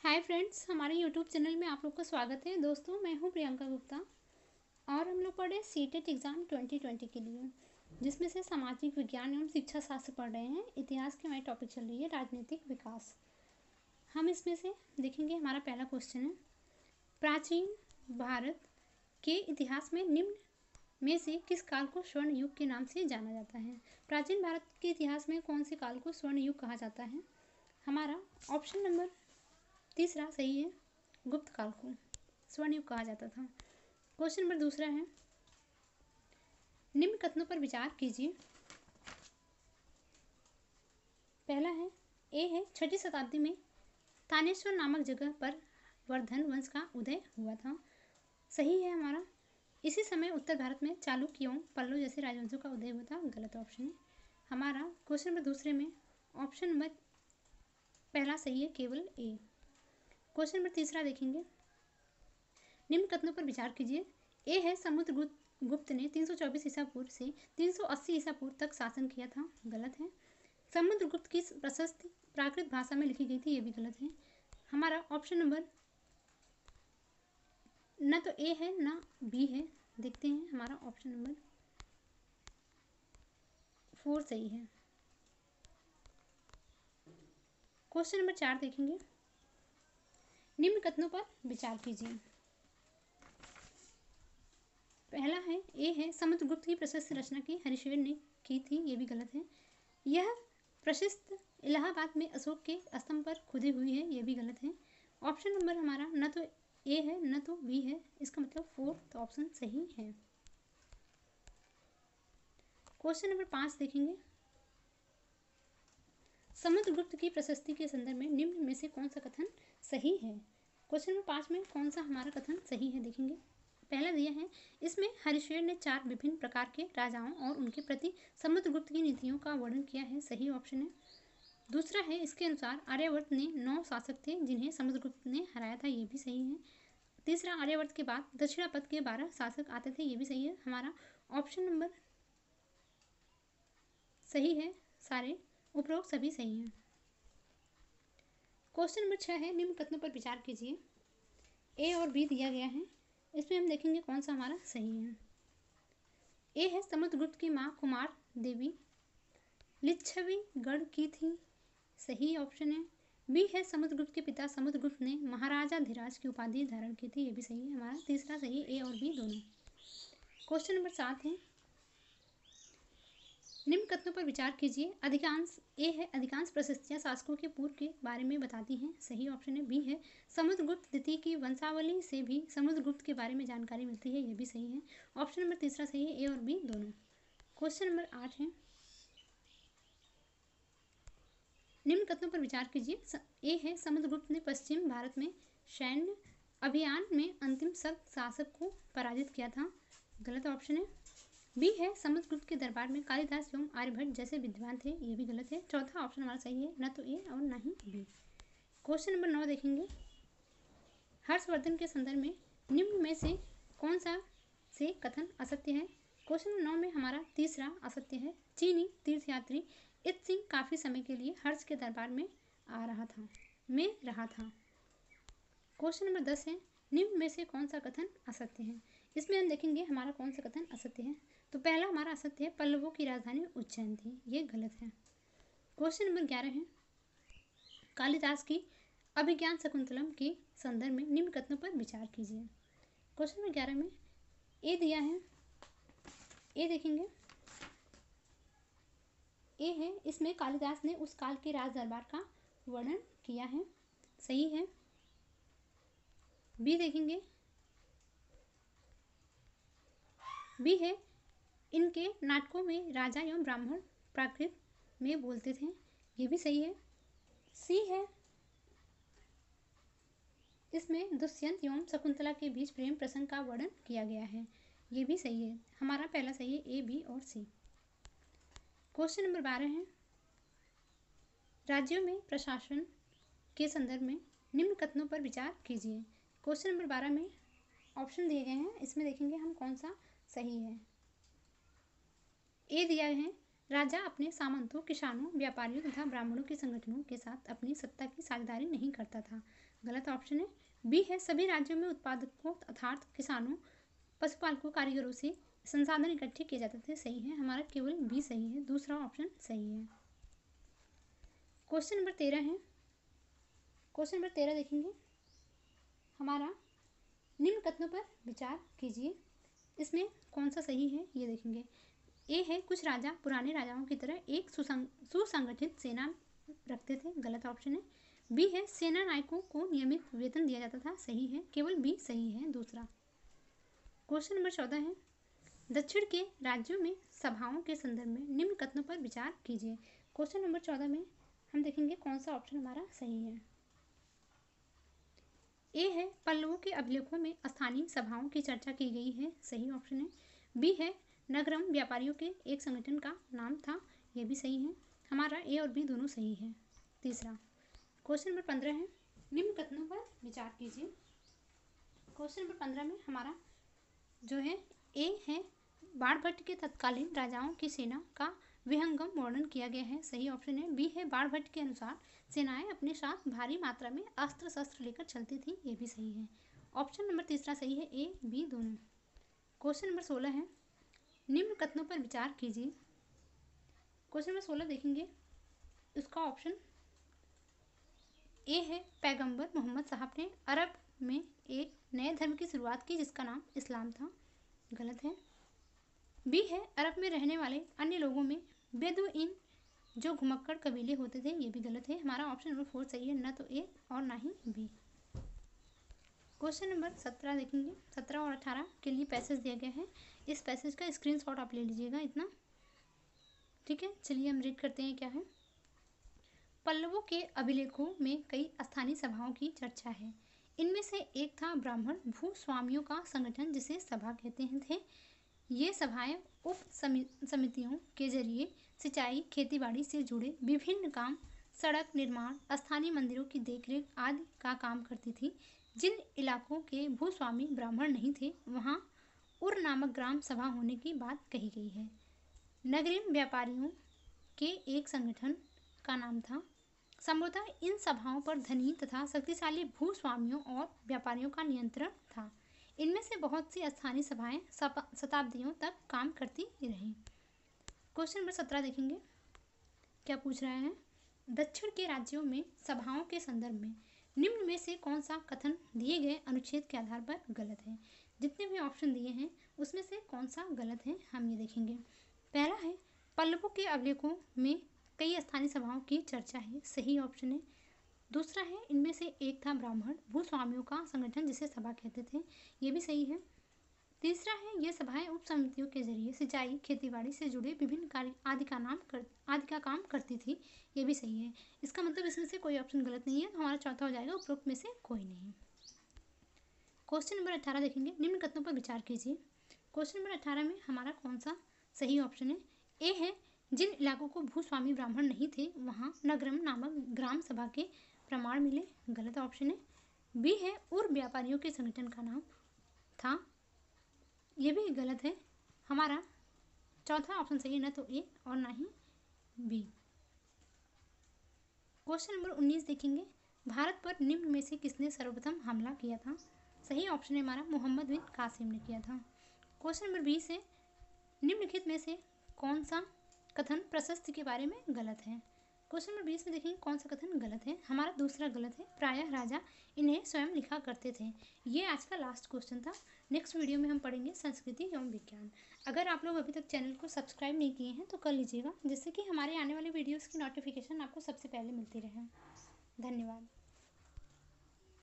Hi friends, हमारे YouTube channel में आप लोग का स्वागत है। दोस्तों, मैं हूं प्रियंका गुप्ता और हम लोग पढ़ रहे हैं सीटेट एग्ज़ाम 2020 के लिए, जिसमें से सामाजिक विज्ञान एवं शिक्षा शास्त्र पढ़ रहे हैं। इतिहास की हमारी टॉपिक चल रही है राजनीतिक विकास। हम इसमें से देखेंगे, हमारा पहला क्वेश्चन है, प्राचीन भारत के इतिहास में निम्न में से किस काल को स्वर्ण युग के नाम से जाना जाता है। प्राचीन भारत के इतिहास में कौन से काल को स्वर्ण युग कहा जाता है? हमारा ऑप्शन नंबर तीसरा सही है, गुप्त काल को स्वर्ण युग कहा जाता था। क्वेश्चन नंबर दूसरा है, निम्न कथनों पर विचार कीजिए। पहला है, ए है 6वीं शताब्दी में थानेश्वर नामक जगह पर वर्धन वंश का उदय हुआ था। सही है हमारा। इसी समय उत्तर भारत में चालुक्य एवं पल्लव जैसे राजवंशों का उदय हुआ था। गलत ऑप्शन है हमारा। क्वेश्चन नंबर दूसरे में ऑप्शन नंबर पहला सही है, केवल ए। क्वेश्चन नंबर तीसरा देखेंगे, निम्न कथनों पर विचार कीजिए। ए है, समुद्रगुप्त ने 324 ईसा पूर्व से 380 ईसा पूर्व तक शासन किया था। गलत है। समुद्रगुप्त की प्रशस्ति प्राकृत भाषा में लिखी गई थी। ये भी गलत है हमारा। ऑप्शन नंबर न तो ए है ना बी है। देखते हैं, हमारा ऑप्शन नंबर 4 सही है। क्वेश्चन नंबर 4 देखेंगे, निम्न कथनों पर विचार कीजिए। पहला है, ए है, समुद्रगुप्त की प्रशस्त रचना की हरिश्चंद्र ने की थी। ये भी गलत है। यह प्रशस्त इलाहाबाद में अशोक के स्तंभ पर खुदी हुई है। ये भी गलत है। ऑप्शन नंबर हमारा न तो ए है न तो बी है, इसका मतलब 4th ऑप्शन सही है। क्वेश्चन नंबर 5 देखेंगे, समुद्रगुप्त की प्रशस्ति के संदर्भ में निम्न में से कौन सा कथन सही है? क्वेश्चन नंबर 5 में कौन सा हमारा कथन सही है देखेंगे। पहला दिया है, इसमें हरिश्चंद्र ने 4 विभिन्न प्रकार के राजाओं और उनके प्रति समुद्रगुप्त की नीतियों का वर्णन किया है। सही ऑप्शन है। दूसरा है, इसके अनुसार आर्यवर्त ने 9 शासक थे जिन्हें समुद्रगुप्त ने हराया था। ये भी सही है। तीसरा, आर्यवर्त के बाद दक्षिणापथ के 12 शासक आते थे। ये भी सही है हमारा। ऑप्शन नंबर सही है, सारे उपरोक्त सभी सही हैं। क्वेश्चन नंबर 6 है, निम्न कथनों पर विचार कीजिए। ए और बी दिया गया है, इसमें हम देखेंगे कौन सा हमारा सही है। ए है, समुद्रगुप्त की माँ कुमार देवी लिच्छवी गढ़ की थी। सही ऑप्शन है। बी है, समुद्रगुप्त के पिता समुद्रगुप्त ने महाराजा धीराज की उपाधि धारण की थी। ये भी सही है हमारा। तीसरा सही, ए और बी दोनों। क्वेश्चन नंबर 7 है, निम्न कथनों पर विचार कीजिए। अधिकांश ए है, अधिकांश प्रशस्तियां शासकों के पूर्व के बारे में बताती हैं। सही ऑप्शन है। बी है, समुद्रगुप्त द्वितीय की वंशावली से भी समुद्रगुप्त के बारे में जानकारी मिलती है। यह भी सही है। ऑप्शन नंबर तीसरा सही है, ए और बी दोनों। क्वेश्चन नंबर 8 है, निम्न कथनों पर विचार कीजिए। ए है, समुद्रगुप्त ने पश्चिम भारत में सैन्य अभियान में अंतिम शक शासक को पराजित किया था। गलत ऑप्शन है। बी है, समुद्रगुप्त के दरबार में कालिदास एवं आर्यभट्ट जैसे विद्वान थे। ये भी गलत है। चौथा ऑप्शन हमारा सही है, न तो ए और न ही बी। क्वेश्चन नंबर 9 देखेंगे, हर्षवर्धन के संदर्भ में निम्न में से कौन सा से कथन असत्य है? क्वेश्चन नंबर 9 में हमारा तीसरा असत्य है। चीनी तीर्थयात्री इत सिंह काफी समय के लिए हर्ष के दरबार में रहा था। क्वेश्चन नंबर 10 है, निम्न में से कौन सा कथन असत्य है? इसमें हम देखेंगे हमारा कौन सा कथन असत्य है। तो पहला हमारा असत्य है, पल्लवों की राजधानी उज्जैन थी। ये गलत है। क्वेश्चन नंबर 11 है, कालिदास की अभिज्ञान शकुंतलम के संदर्भ में निम्न कथनों पर विचार कीजिए। क्वेश्चन नंबर 11 में ए दिया है, ए देखेंगे, ए है, इसमें कालिदास ने उस काल के राज दरबार का वर्णन किया है। सही है। बी देखेंगे, बी है, इनके नाटकों में राजा एवं ब्राह्मण प्राकृत में बोलते थे। ये भी सही है। सी है, इसमें दुष्यंत एवं शकुंतला के बीच प्रेम प्रसंग का वर्णन किया गया है। ये भी सही है। हमारा पहला सही है, ए, बी और सी। क्वेश्चन नंबर 12 है, राज्यों में प्रशासन के संदर्भ में निम्न कथनों पर विचार कीजिए। क्वेश्चन नंबर 12 में ऑप्शन दिए गए हैं, इसमें देखेंगे हम कौन सा सही है। ए दिया है, राजा अपने सामंतों, किसानों, व्यापारियों तथा ब्राह्मणों के संगठनों के साथ अपनी सत्ता की साझेदारी नहीं करता था। गलत ऑप्शन है बी है सभी राज्यों में उत्पादकों अर्थात किसानों, पशुपालकों, कारीगरों से संसाधन इकट्ठे किए जाते थे। सही है, हमारा केवल बी सही है, दूसरा ऑप्शन सही है। क्वेश्चन नंबर 13 है। क्वेश्चन नंबर 13 देखेंगे हमारा, निम्न कथनों पर विचार कीजिए, इसमें कौन सा सही है ये देखेंगे। ए है कुछ राजा पुराने राजाओं की तरह एक सुसंगठित सेना रखते थे। गलत ऑप्शन है। बी है सेना नायकों को नियमित वेतन दिया जाता था। सही है, केवल बी सही है, दूसरा। क्वेश्चन नंबर 14 है। दक्षिण के राज्यों में सभाओं के संदर्भ में निम्न कथनों पर विचार कीजिए। क्वेश्चन नंबर 14 में हम देखेंगे कौन सा ऑप्शन हमारा सही है। ए है पल्लवों के अभिलेखों में स्थानीय सभाओं की चर्चा की गई है। सही ऑप्शन है। बी है नगरम व्यापारियों के एक संगठन का नाम था। यह भी सही है, हमारा ए और बी दोनों सही है, तीसरा। क्वेश्चन नंबर 15 है। निम्न कथनों पर विचार कीजिए। क्वेश्चन नंबर 15 में हमारा जो है ए है बाणभट्ट के तत्कालीन राजाओं की सेना का विहंगम वर्णन किया गया है। सही ऑप्शन है। बी है बाणभट्ट के अनुसार सेनाएं अपने साथ भारी मात्रा में अस्त्र शस्त्र लेकर चलती थी। ये भी सही है, ऑप्शन नंबर तीसरा सही है, ए बी दोनों। क्वेश्चन नंबर 16 है। निम्न कथनों पर विचार कीजिए। क्वेश्चन नंबर 16 देखेंगे, इसका ऑप्शन ए है पैगंबर मोहम्मद साहब ने अरब में एक नए धर्म की शुरुआत की जिसका नाम इस्लाम था। गलत है। बी है अरब में रहने वाले अन्य लोगों में बेदुइन जो घुमक्कड़ कबीले होते थे। ये भी गलत है, हमारा ऑप्शन नंबर 4 सही है, न तो ए और ना ही बी। क्वेश्चन नंबर 17 देखेंगे। 17 और 18 के लिए पैसेज दिया गया है, इस पैसेज का स्क्रीनशॉट आप ले लीजिएगा इतना, ठीक है। चलिए हम रीड करते हैं क्या है। पल्लवों के अभिलेखों में कई स्थानीय सभाओं की चर्चा है। इनमें से एक था ब्राह्मण भूस्वामियों का संगठन जिसे सभा कहते थे। ये सभाएं उप समितियों के जरिए सिंचाई, खेतीबाड़ी से जुड़े विभिन्न काम, सड़क निर्माण, स्थानीय मंदिरों की देखरेख आदि का काम करती थी। जिन इलाकों के भूस्वामी ब्राह्मण नहीं थे वहाँ उर नामक ग्राम सभा होने की बात कही गई है। नगरीय व्यापारियों के एक संगठन का नाम था। संभवतः इन सभाओं पर धनी तथा शक्तिशाली भूस्वामियों और व्यापारियों का नियंत्रण था। इनमें से बहुत सी स्थानीय सभाएं शताब्दियों तक काम करती रहीं। क्वेश्चन नंबर 17 देखेंगे क्या पूछ रहा है। दक्षिण के राज्यों में सभाओं के संदर्भ में निम्न में से कौन सा कथन दिए गए अनुच्छेद के आधार पर गलत है। जितने भी ऑप्शन दिए हैं उसमें से कौन सा गलत है हम ये देखेंगे। पहला है पल्लवों के अभिलेखों में कई स्थानीय सभाओं की चर्चा है। सही ऑप्शन है। दूसरा है इनमें से एक था ब्राह्मण भूस्वामियों का संगठन जिसे सभा कहते थे। ये भी सही है। तीसरा है ये सभाएं उप समितियों के जरिए सिंचाई, खेतीबाड़ी से जुड़े विभिन्न कार्य आदि का काम करती थी। ये भी सही है। इसका मतलब इसमें से कोई ऑप्शन गलत नहीं है, तो हमारा चौथा हो जाएगा उपरोक्त में से कोई नहीं। क्वेश्चन नंबर 18 देखेंगे। निम्न कथनों पर विचार कीजिए। क्वेश्चन नंबर 18 में हमारा कौन सा सही ऑप्शन है। ए है जिन इलाकों को भूस्वामी ब्राह्मण नहीं थे वहाँ नगरम नामक ग्राम सभा के प्रमाण मिले। गलत ऑप्शन है। बी है उर व्यापारियों के संगठन का नाम था। यह भी गलत है, हमारा चौथा ऑप्शन सही है, न तो ए और ना ही बी। क्वेश्चन नंबर 19 देखेंगे। भारत पर निम्न में से किसने सर्वप्रथम हमला किया था। सही ऑप्शन है हमारा मोहम्मद बिन कासिम ने किया था। क्वेश्चन नंबर 20 है निम्नलिखित में से कौन सा कथन प्रशस्ति के बारे में गलत है। क्वेश्चन नंबर 20 में देखेंगे कौन सा कथन गलत है। हमारा दूसरा गलत है, प्रायः राजा इन्हें स्वयं लिखा करते थे। ये आज का लास्ट क्वेश्चन था। नेक्स्ट वीडियो में हम पढ़ेंगे संस्कृति एवं विज्ञान। अगर आप लोग अभी तक चैनल को सब्सक्राइब नहीं किए हैं तो कर लीजिएगा, जिससे कि हमारे आने वाले वीडियोज़ की नोटिफिकेशन आपको सबसे पहले मिलती रहे। धन्यवाद।